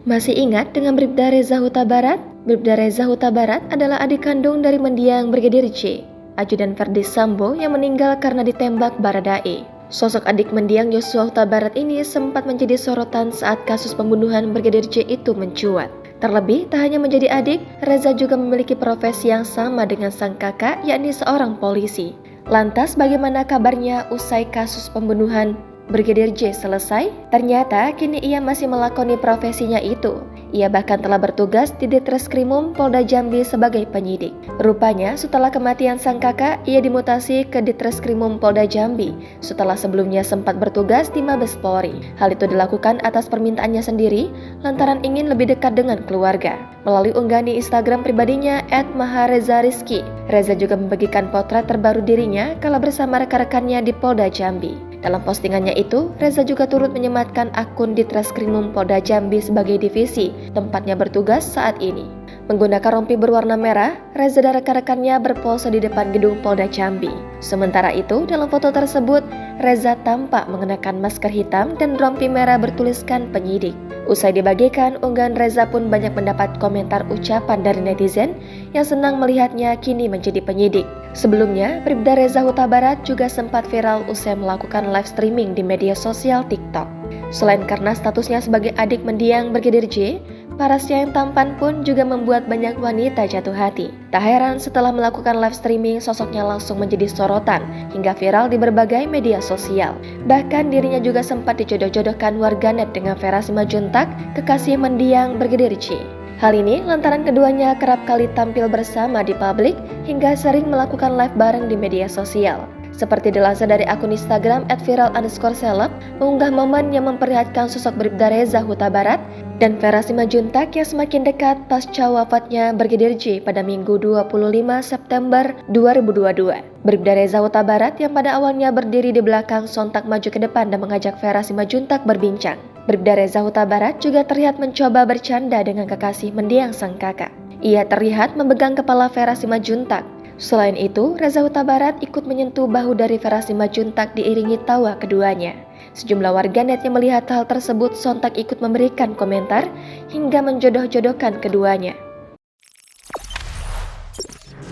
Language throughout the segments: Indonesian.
Masih ingat dengan Bribda Reza Huta Barat? Bribda Reza Huta Barat adalah adik kandung dari mendiang Brigadir J, ajudan Verdi Sambo yang meninggal karena ditembak Baradae. Sosok adik mendiang Yosua Huta Barat ini sempat menjadi sorotan saat kasus pembunuhan Brigadir J itu mencuat. Terlebih, tak hanya menjadi adik, Reza juga memiliki profesi yang sama dengan sang kakak, yakni seorang polisi. Lantas, bagaimana kabarnya usai kasus pembunuhan Brigadir J selesai? Ternyata kini ia masih melakoni profesinya itu. Ia bahkan telah bertugas di Ditreskrimum Polda Jambi sebagai penyidik. Rupanya setelah kematian sang kakak, ia dimutasi ke Ditreskrimum Polda Jambi setelah sebelumnya sempat bertugas di Mabes Polri. Hal itu dilakukan atas permintaannya sendiri lantaran ingin lebih dekat dengan keluarga. Melalui unggahan di Instagram pribadinya @maharezariski, Reza juga membagikan potret terbaru dirinya kala bersama rekan-rekannya di Polda Jambi. Dalam postingannya itu, Reza juga turut menyematkan akun Ditreskrimum Polda Jambi sebagai divisi tempatnya bertugas saat ini. Menggunakan rompi berwarna merah, Reza dan rekan-rekannya berpose di depan gedung Polda Jambi. Sementara itu, dalam foto tersebut, Reza tampak mengenakan masker hitam dan rompi merah bertuliskan penyidik. Usai dibagikan, unggahan Reza pun banyak mendapat komentar ucapan dari netizen yang senang melihatnya kini menjadi penyidik. Sebelumnya, Bribda Reza Huta Barat juga sempat viral usai melakukan live streaming di media sosial TikTok. Selain karena statusnya sebagai adik mendiang Brigadir J, parasnya yang tampan pun juga membuat banyak wanita jatuh hati. Tak heran setelah melakukan live streaming, sosoknya langsung menjadi sorotan hingga viral di berbagai media sosial. Bahkan dirinya juga sempat dijodoh-jodohkan warganet dengan Vera Simanjuntak, kekasih mendiang Brigadir J. Hal ini lantaran keduanya kerap kali tampil bersama di publik hingga sering melakukan live bareng di media sosial. Seperti dilansir dari akun Instagram @viral_celeb, mengunggah momen yang memperlihatkan sosok Bribda Reza Huta Barat dan Vera Simanjuntak yang semakin dekat pasca wafatnya Brigadir J pada Minggu 25 September 2022. Bribda Reza Huta Barat yang pada awalnya berdiri di belakang sontak maju ke depan dan mengajak Vera Simanjuntak berbincang. Bribda Reza Huta Barat juga terlihat mencoba bercanda dengan kekasih mendiang sang kakak. Ia terlihat memegang kepala Vera Simanjuntak. Selain itu, Reza Huta Barat ikut menyentuh bahu dari Vera Simanjuntak diiringi tawa keduanya. Sejumlah warganet yang melihat hal tersebut sontak ikut memberikan komentar hingga menjodoh-jodohkan keduanya.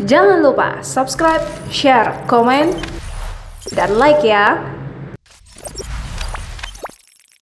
Jangan lupa subscribe, share, komen, dan like ya!